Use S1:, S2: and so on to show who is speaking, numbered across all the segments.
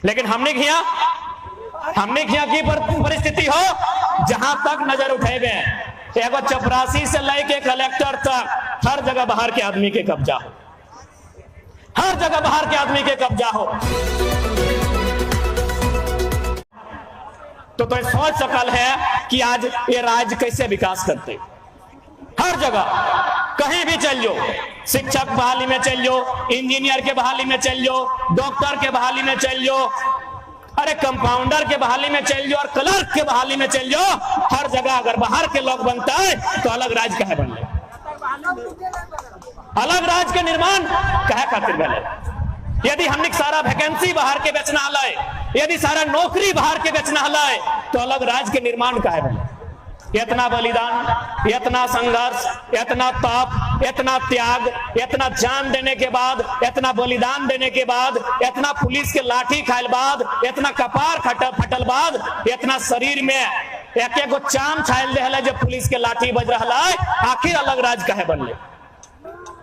S1: लेकिन हमने किया की परिस्थिति हो जहां तक नजर उठेबे एगो चपरासी से लेके कलेक्टर तक हर जगह बाहर के आदमी के कब्जा हो, हर जगह बाहर के आदमी के कब्जा हो। तो सोच सकल है कि आज ये राज्य कैसे विकास करते। हर जगह कहीं भी चल जाओ, शिक्षक बहाली में चल जाओ, इंजीनियर के बहाली में चल जाओ, डॉक्टर के बहाली में चल जाओ, अरे कंपाउंडर के बहाली में चल जाओ और क्लर्क के बहाली में चल जाओ, हर जगह अगर बाहर के लोग बनता है तो अलग राज्य कहे बन ले, अलग राज्य के निर्माण कहे खातिर बने। यदि हमने सारा वैकेंसी बाहर के बेचना हलाए, यदि सारा नौकरी बाहर के बेचना हलाए तो अलग राज्य के निर्माण कहे बने। इतना बलिदान, इतना संघर्ष, इतना ताप, इतना त्याग, इतना जान देने के बाद, इतना बलिदान देने के बाद, इतना पुलिस के लाठी खायल बाद, इतना कपार फटल बाद, इतना शरीर में एक एक चाम छायल दे जो पुलिस के लाठी बज रहा है, आखिर अलग राज कहे बनले।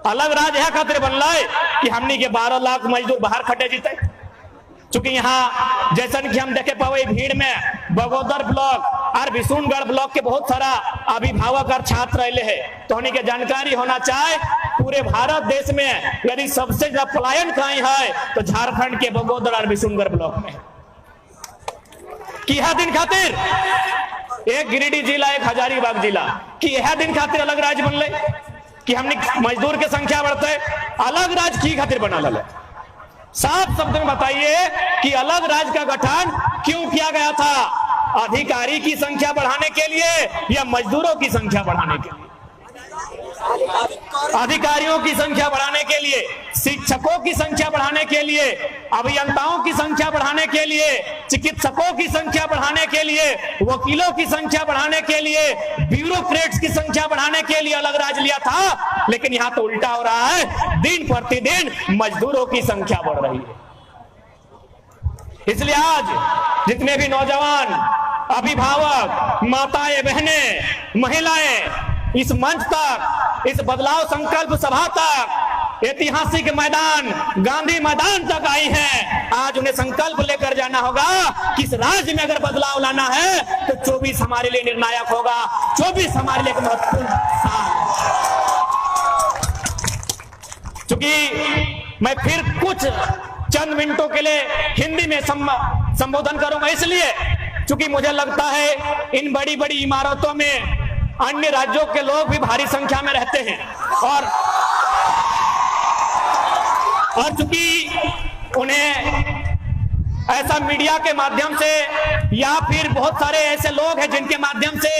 S1: अलग राज यह खातिर बनला कि हमनी के 12 लाख मजदूर बाहर खटे जीते। चूंकि यहाँ जैसन कि हम देखे पावे भीड़ में बगोदर ब्लॉक और विशुनगढ़ ब्लॉक के बहुत सारा अभिभावक और छात्र रहे हैं, तो उन्हीं के जानकारी होना चाहे पूरे भारत देश में यदि सबसे ज्यादा पलायन कहीं है तो झारखंड के बगोदर और विशुनगढ़ ब्लॉक में। कि यह दिन खातिर एक गिरिडीह जिला, एक हजारीबाग जिला, कि यह दिन खातिर अलग राज्य बनले कि हमने मजदूर की संख्या बढ़ते, अलग राज्य की खातिर बना ले। साफ शब्द में बताइए कि अलग राज्य का गठन क्यों किया गया था? अधिकारी की संख्या बढ़ाने के लिए या मजदूरों की संख्या बढ़ाने के लिए? अधिकारियों की संख्या बढ़ाने के लिए, शिक्षकों की संख्या बढ़ाने के लिए, अभियंताओं की संख्या बढ़ाने के लिए, चिकित्सकों की संख्या बढ़ाने के लिए, वकीलों की संख्या बढ़ाने के लिए, ब्यूरोक्रेट्स की संख्या बढ़ाने के लिए अलग राज्य लिया था। लेकिन यहां तो उल्टा हो रहा है, दिन प्रतिदिन मजदूरों की संख्या बढ़ रही है। इसलिए आज जितने भी नौजवान, अभिभावक, माताएं, बहनें, महिलाएं इस मंच तक, इस बदलाव संकल्प सभा तक, ऐतिहासिक मैदान गांधी मैदान तक आई हैं, आज उन्हें संकल्प लेकर जाना होगा कि इस राज्य में अगर बदलाव लाना है तो 24 हमारे लिए निर्णायक होगा। 24 हमारे लिए एक महत्वपूर्ण साल। चूंकि मैं फिर कुछ चंद मिनटों के लिए हिंदी में संबोधन करूंगा, इसलिए चूंकि मुझे लगता है इन बड़ी बड़ी इमारतों में अन्य राज्यों के लोग भी भारी संख्या में रहते हैं और चूंकि उन्हें ऐसा मीडिया के माध्यम से या फिर बहुत सारे ऐसे लोग हैं जिनके माध्यम से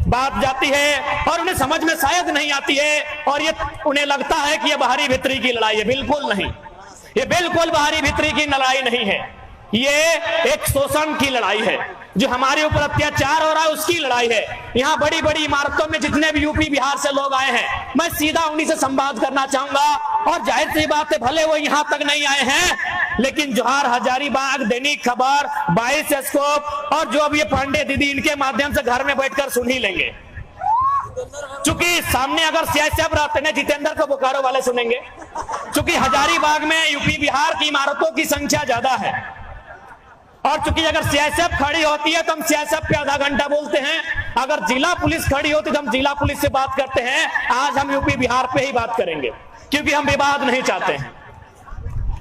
S1: बात जाती है और उन्हें समझ में शायद नहीं आती है और ये उन्हें लगता है कि ये बाहरी भीतरी की लड़ाई है। बिल्कुल नहीं, ये बिल्कुल बाहरी भीतरी की लड़ाई नहीं है। ये एक शोषण की लड़ाई है, जो हमारे ऊपर अत्याचार हो रहा है उसकी लड़ाई है। यहाँ बड़ी बड़ी इमारतों में जितने भी यूपी बिहार से लोग आए हैं, मैं सीधा उन्हीं से संवाद करना चाहूंगा और जाहिर सी बात है भले वो यहाँ तक नहीं आए हैं, लेकिन जोहार, हजारीबाग, दैनिक खबर, 22 स्कोप और जो अब ये पांडे दीदी, इनके माध्यम से घर में बैठकर सुन ही लेंगे। चूंकि सामने अगर सीआईएसएफ रहते हैं, जितेंद्र को बोकारो वाले सुनेंगे। चूंकि हजारीबाग में यूपी बिहार की इमारतों की संख्या ज्यादा है और चूंकि अगर सीआईएसएफ खड़ी होती है तो हम सीआईएसएफ पे आधा घंटा बोलते हैं, अगर जिला पुलिस खड़ी होती है तो हम जिला पुलिस से बात करते हैं। आज हम यूपी बिहार पे ही बात करेंगे क्योंकि हम विवाद नहीं चाहते हैं।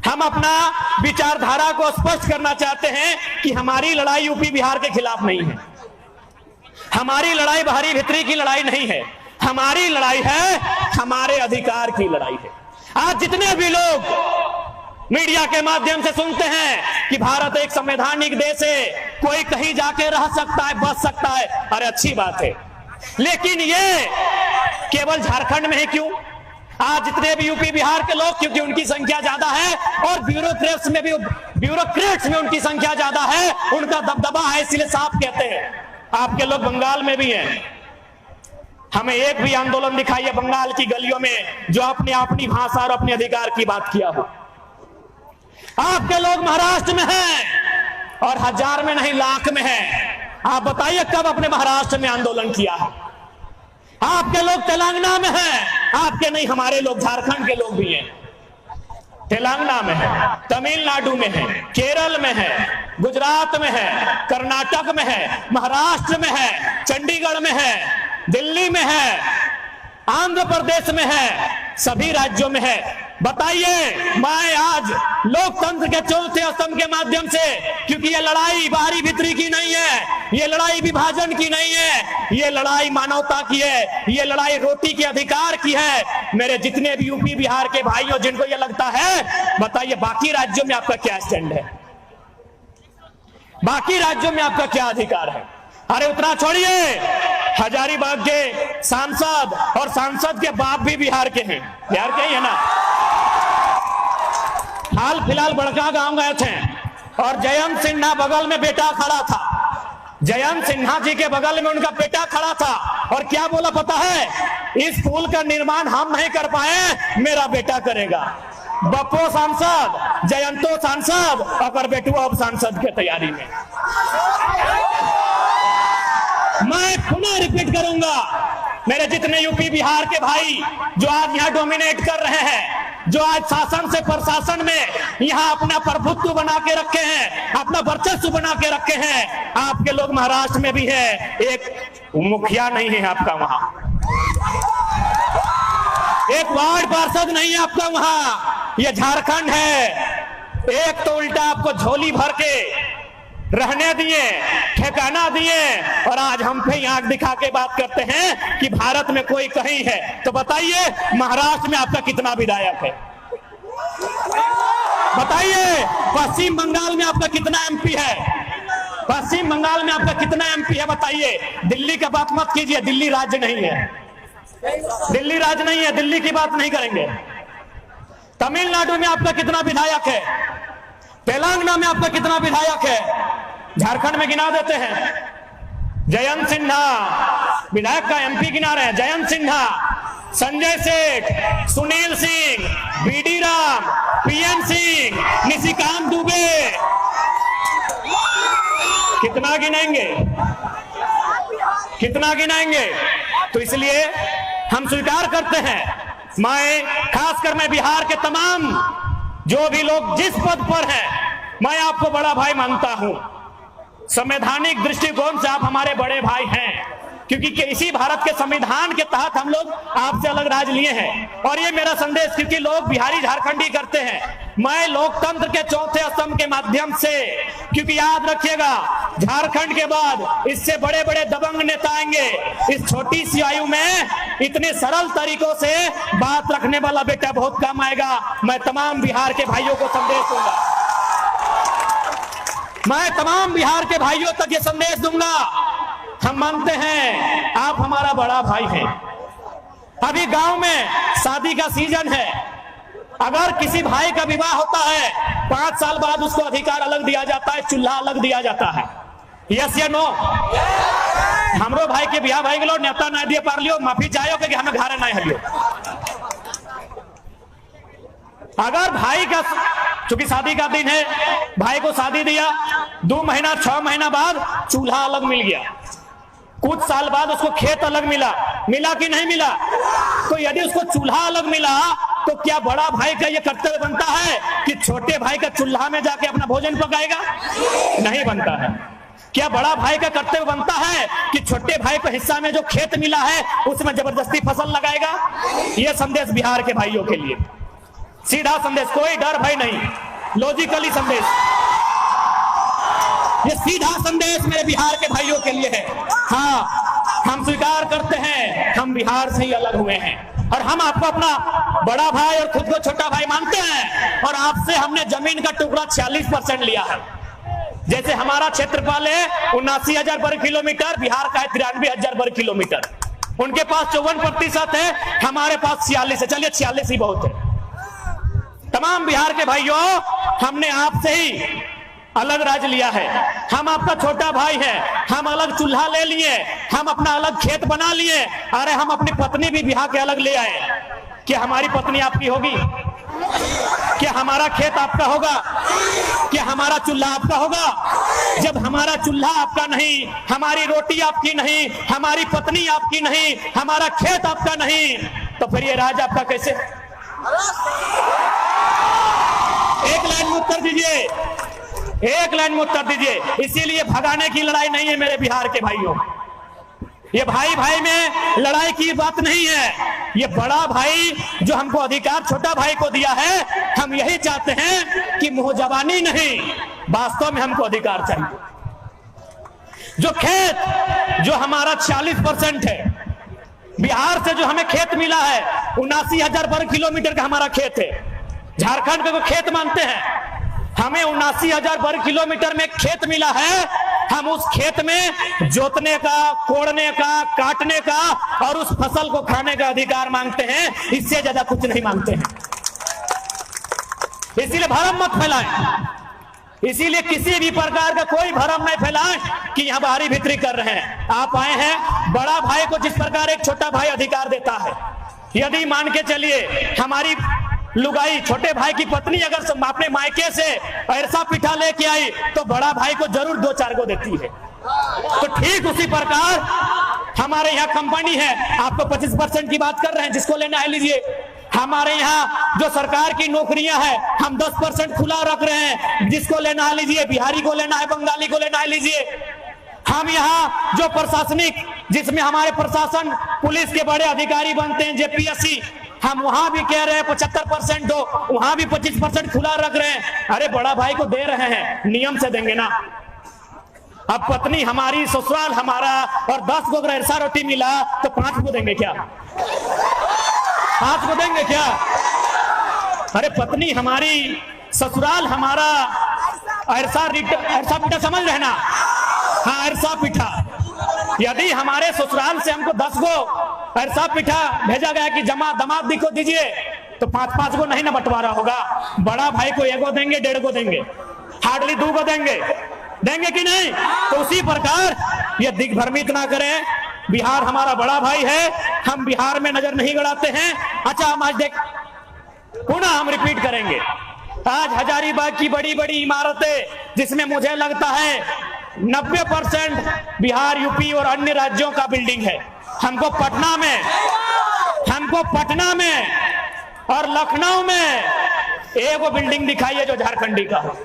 S1: हम अपना विचारधारा को स्पष्ट करना चाहते हैं कि हमारी लड़ाई यूपी बिहार के खिलाफ नहीं है, हमारी लड़ाई बाहरी भीतरी की लड़ाई नहीं है, हमारी लड़ाई है हमारे अधिकार की लड़ाई है। आज जितने भी लोग मीडिया के माध्यम से सुनते हैं कि भारत एक संवैधानिक देश है, कोई कहीं जाके रह सकता है, बच सकता है, अरे अच्छी बात है, लेकिन ये केवल झारखंड में है क्यों? आज जितने भी यूपी बिहार के लोग, क्योंकि उनकी संख्या ज्यादा है और ब्यूरोक्रेट्स में उनकी संख्या ज्यादा है, उनका दबदबा है, इसलिए साफ कहते हैं। आपके लोग बंगाल में भी हैं, हमें एक भी आंदोलन दिखाइए बंगाल की गलियों में जो अपनी भाषा और अपने अधिकार की बात किया हो। आपके लोग महाराष्ट्र में हैं और 1000 में नहीं लाख में हैं। आप बताइए कब अपने महाराष्ट्र में आंदोलन किया है? आपके लोग तेलंगाना में हैं, आपके नहीं, हमारे लोग झारखंड के लोग भी हैं। तेलंगाना में है, तमिलनाडु में है, केरल में है, गुजरात में है, कर्नाटक में है, महाराष्ट्र में है, चंडीगढ़ में है, दिल्ली में है, आंध्र प्रदेश में है, सभी राज्यों में है। बताइए, मैं आज लोकतंत्र के चौथे स्तंभ के माध्यम से, क्योंकि ये लड़ाई बाहरी भीतरी की नहीं है, ये लड़ाई विभाजन की नहीं है, ये लड़ाई मानवता की है, ये लड़ाई रोटी के अधिकार की है। मेरे जितने भी यूपी बिहार के भाइयों जिनको ये लगता है, बताइए बाकी राज्यों में आपका क्या स्टैंड है, बाकी राज्यों में आपका क्या अधिकार है? अरे उतना छोड़िए, हजारीबाग के सांसद और सांसद के बाप भी बिहार के हैं, बिहार के ही है ना। हाल फिलहाल बड़का गांव गए थे और जयंत सिन्हा बगल में बेटा खड़ा था, जयंत सिन्हा जी के बगल में उनका बेटा खड़ा था और क्या बोला पता है? इस पुल का निर्माण हम नहीं कर पाए, मेरा बेटा करेगा। बप्पो सांसद, जयंतो सांसद, अगर बेटू अब सांसद के तैयारी में। मैं पुनः रिपीट करूंगा, मेरे जितने यूपी बिहार के भाई जो आज यहाँ डोमिनेट कर रहे हैं, जो आज शासन से प्रशासन में यहाँ अपना प्रभुत्व बना के रखे हैं, अपना वर्चस्व बना के रखे हैं, आपके लोग महाराष्ट्र में भी है, एक मुखिया नहीं है आपका वहां, एक वार्ड पार्षद नहीं है आपका वहां, ये झारखंड है। एक तो उल्टा आपको झोली भर के रहने दिए, ठिकाना दिए और आज हम पे आंख दिखा के बात करते हैं कि भारत में कोई कहीं है। तो बताइए महाराष्ट्र में आपका कितना विधायक है? बताइए पश्चिम बंगाल में आपका कितना एमपी है? पश्चिम बंगाल में आपका कितना एमपी है? बताइए। दिल्ली का बात मत कीजिए, दिल्ली राज्य नहीं है, दिल्ली राज्य नहीं है, दिल्ली की बात नहीं करेंगे। तमिलनाडु में आपका कितना विधायक है? तेलंगाना में आपका कितना विधायक है? झारखंड में गिना देते हैं। जयंत सिन्हा विधायक का एमपी गिना रहे हैं, जयंत सिन्हा, संजय सेठ, सुनील सिंह, बीडी राम, पीएन सिंह, निशिकांत दुबे, कितना गिनाएंगे, कितना गिनाएंगे? तो इसलिए हम स्वीकार करते हैं, मैं खासकर मैं बिहार के तमाम जो भी लोग जिस पद पर हैं, मैं आपको बड़ा भाई मानता हूं। संवैधानिक दृष्टिकोण से आप हमारे बड़े भाई हैं, क्योंकि इसी भारत के संविधान के तहत हम लोग आपसे अलग राज लिए हैं। और ये मेरा संदेश क्योंकि लोग बिहारी झारखंडी करते हैं, मैं लोकतंत्र के चौथे स्तंभ के माध्यम से, क्योंकि याद रखिएगा झारखंड के बाद इससे बड़े बड़े दबंग नेता आएंगे। इस छोटी सी आयु में इतने सरल तरीकों से बात रखने वाला बेटा बहुत कम आएगा। मैं तमाम बिहार के भाइयों को संदेश दूंगा, मैं तमाम बिहार के भाइयों तक ये संदेश दूंगा, हम मानते हैं आप हमारा बड़ा भाई हैं। अभी गांव में शादी का सीजन है, अगर किसी भाई का विवाह होता है 5 साल बाद उसको अधिकार अलग दिया जाता है, चूल्हा अलग दिया जाता है। यस या नो? हमरो भाई के बिहार भाई गेलो नेता ना दिए पार लियो, माफी चाहो कि हमें घर ना हलियो। अगर भाई का, चूंकि शादी का दिन है, भाई को शादी दिया, 2 महीना 6 महीना बाद चूल्हा अलग मिल गया, कुछ साल बाद उसको खेत अलग मिला, मिला कि नहीं मिला? तो यदि उसको चूल्हा अलग मिला तो क्या बड़ा भाई का यह कर्तव्य बनता है कि छोटे भाई का चूल्हा में जाके अपना भोजन पकाएगा? नहीं बनता है। क्या बड़ा भाई का कर्तव्य बनता है कि छोटे भाई को हिस्सा में जो खेत मिला है उसमें जबरदस्ती फसल लगाएगा? यह संदेश बिहार के भाइयों के लिए, सीधा संदेश, कोई डर भय नहीं, लॉजिकली संदेश, ये सीधा संदेश मेरे बिहार के भाइयों के लिए है। हाँ, हम स्वीकार करते हैं हम बिहार से ही अलग हुए हैं और हम आपको अपना बड़ा भाई और खुद को छोटा भाई मानते हैं। और आपसे हमने जमीन का टुकड़ा 46% लिया है। जैसे हमारा क्षेत्रफल है 79,000 वर्ग किलोमीटर, बिहार का है 93,000 वर्ग किलोमीटर, उनके पास 54% है, हमारे पास 46 है। चलिए 46 ही बहुत है। तमाम बिहार के भाइयों, हमने आपसे ही अलग राज लिया है, हम आपका छोटा भाई है, हम अलग चूल्हा ले लिए, हम अपना अलग खेत बना लिए। अरे हम अपनी पत्नी भी बिहार के अलग ले आए। क्या हमारी पत्नी आपकी होगी? क्या हमारा खेत आपका होगा? क्या हमारा चूल्हा आपका होगा? जब हमारा चूल्हा आपका नहीं, हमारी रोटी आपकी नहीं, हमारी पत्नी आपकी नहीं, हमारा खेत आपका नहीं, तो फिर ये राज आपका कैसे? एक लाइन में उत्तर दीजिए, एक लाइन में उत्तर दीजिए। इसीलिए भगाने की लड़ाई नहीं है मेरे बिहार के भाइयों, ये भाई भाई में लड़ाई की बात नहीं है। ये बड़ा भाई जो हमको अधिकार छोटा भाई को दिया है, हम यही चाहते हैं कि मुंह जबानी नहीं, वास्तव में हमको अधिकार चाहिए। जो खेत जो हमारा 40% है, बिहार से जो हमें खेत मिला है 79,000 वर्ग किलोमीटर का हमारा खेत है। झारखंड को खेत मानते हैं, हमें 79,000 वर्ग किलोमीटर में खेत मिला है। हम उस खेत में जोतने का, कोड़ने का, काटने का और उस फसल को खाने का अधिकार मांगते हैं, इससे ज्यादा कुछ नहीं मांगते हैं। इसीलिए भरम मत फैलाएं, इसीलिए किसी भी प्रकार का कोई भरम नहीं फैलाएं कि यहां बाहरी भीतरी कर रहे हैं। आप आए हैं, बड़ा भाई को जिस प्रकार एक छोटा भाई अधिकार देता है, यदि मान के चलिए हमारी लुगाई छोटे भाई की पत्नी अगर अपने मायके से ऐसा पिठा लेके आई तो बड़ा भाई को जरूर 2-4 को देती है। तो ठीक उसी प्रकार हमारे यहाँ कंपनी है, आपको 25% की बात कर रहे हैं, जिसको लेना है लीजिए। हमारे यहाँ जो सरकार की नौकरियां हैं, हम 10% खुला रख रहे हैं, जिसको लेना है लीजिए। बिहारी को लेना है, बंगाली को लेना है लीजिए। हम यहाँ जो प्रशासनिक, जिसमें हमारे प्रशासन पुलिस के बड़े अधिकारी बनते हैं, जेपीएससी, हम वहां भी कह रहे हैं 75% दो, वहां भी 25% खुला रख रहे हैं। अरे बड़ा भाई को दे रहे हैं, नियम से देंगे ना। अब पत्नी हमारी, ससुराल हमारा, और 10 को अगर ऐसा रोटी मिला तो 5 को देंगे क्या? 5 को देंगे क्या? अरे पत्नी हमारी, ससुराल हमारा, ऐसा पिठा समझ रहे ना? हाँ, ऐसा पिठा। यदि हमारे ससुराल से हमको 10 को ऐसा पिठा भेजा गया कि जमा दमाद को दीजिए, तो 5-5 को नहीं ना बंटवारा होगा। बड़ा भाई को 1 को देंगे, 1.5 को देंगे, हार्डली 2 को देंगे कि नहीं? तो उसी प्रकार ये दिग्भ्रमित ना करें। बिहार हमारा बड़ा भाई है, हम बिहार में नजर नहीं गड़ाते हैं। अच्छा, हम आज पुनः हम रिपीट करेंगे। आज हजारीबाग की बड़ी बड़ी इमारतें, जिसमें मुझे लगता है 90% बिहार, यूपी और अन्य राज्यों का बिल्डिंग है। हमको पटना में और लखनऊ में एक बिल्डिंग दिखाइए जो झारखंडी का हो।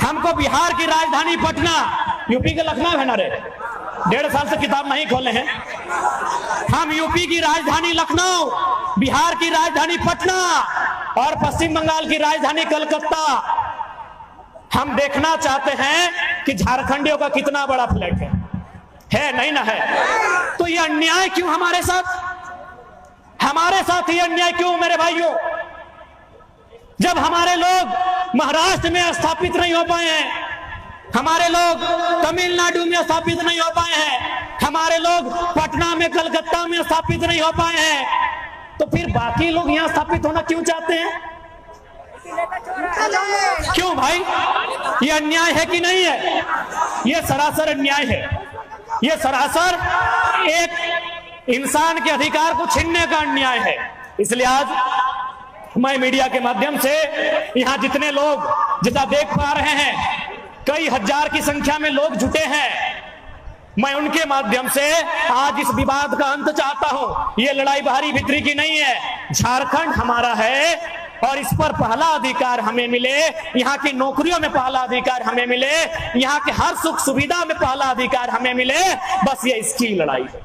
S1: हमको बिहार की राजधानी पटना, यूपी के लखनऊ है ना रे, 1.5 साल से किताब नहीं खोले हैं। हम यूपी की राजधानी लखनऊ, बिहार की राजधानी पटना और पश्चिम बंगाल की राजधानी कलकत्ता, हम देखना चाहते हैं कि झारखंडियों का कितना बड़ा फ्लैट है नहीं ना है? तो ये अन्याय क्यों हमारे साथ ये अन्याय क्यों मेरे भाइयों? जब हमारे लोग महाराष्ट्र में स्थापित नहीं हो पाए हैं, हमारे लोग तमिलनाडु में स्थापित नहीं हो पाए हैं, हमारे लोग पटना में, कलकत्ता में स्थापित नहीं हो पाए हैं, तो फिर बाकी लोग यहाँ स्थापित होना क्यों चाहते हैं? क्यों भाई? ये अन्याय है कि नहीं है? ये सरासर अन्याय है। ये सरासर एक इंसान के अधिकार को छीनने का अन्याय है। इसलिए आज मैं मीडिया के माध्यम से यहाँ जितने लोग जैसा देख पा रहे हैं, कई हजार की संख्या में लोग जुटे हैं, मैं उनके माध्यम से आज इस विवाद का अंत चाहता हूं। ये लड़ाई बाहरी भीतरी की नहीं है, झारखंड हमारा है और इस पर पहला अधिकार हमें मिले, यहाँ की नौकरियों में पहला अधिकार हमें मिले, यहाँ के हर सुख सुविधा में पहला अधिकार हमें मिले, बस ये इसकी लड़ाई है।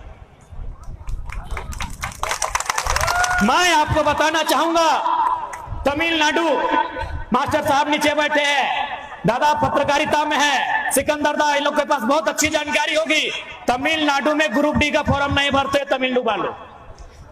S1: मैं आपको बताना चाहूंगा, तमिलनाडु, मास्टर साहब नीचे बैठे हैं, दादा पत्रकारिता में है, सिकंदर दा, इन लोग के पास बहुत अच्छी जानकारी होगी। तमिलनाडु में ग्रुप डी का फॉर्म नहीं भरते तमिलनाडु वाले।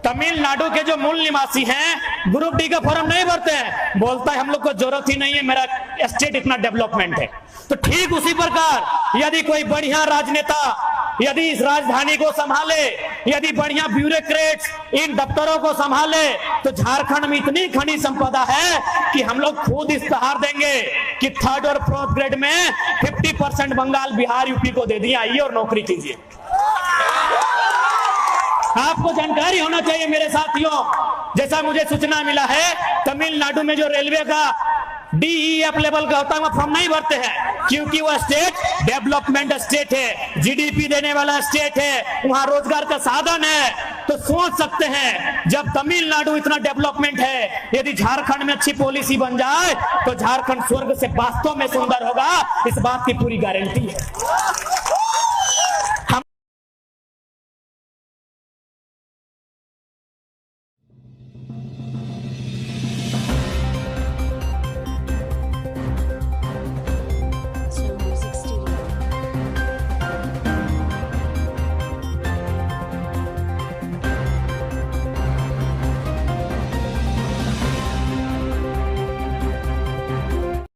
S1: तमिलनाडु के जो मूल निवासी हैं ग्रुप डी का फॉर्म नहीं भरते हैं, बोलता है हम लोग को जरूरत ही नहीं है, मेरा स्टेट इतना डेवलपमेंट है। तो ठीक उसी प्रकार यदि कोई बढ़िया राजनेता यदि इस राजधानी को संभाले, यदि बढ़िया ब्यूरोक्रेट्स इन दफ्तरों को संभाले, तो झारखंड में इतनी खनिज संपदा है कि हम लोग खुद इस्तेहार देंगे कि 3rd और 4th ग्रेड में 50% बंगाल, बिहार, यूपी को दे दिया, आइए और नौकरी कीजिए। आपको जानकारी होना चाहिए मेरे साथियों, जैसा मुझे सूचना मिला है, तमिलनाडु में जो रेलवे का DEF लेवल का होता है, वो फॉर्म नहीं भरते हैं, क्योंकि वो स्टेट डेवलपमेंट स्टेट है, GDP देने वाला स्टेट है, वहां रोजगार का साधन है। तो सोच सकते हैं जब तमिलनाडु इतना डेवलपमेंट है, यदि झारखंड में अच्छी पॉलिसी बन जाए तो झारखंड स्वर्ग से वास्तव में सुंदर होगा। इस बात की पूरी गारंटी है।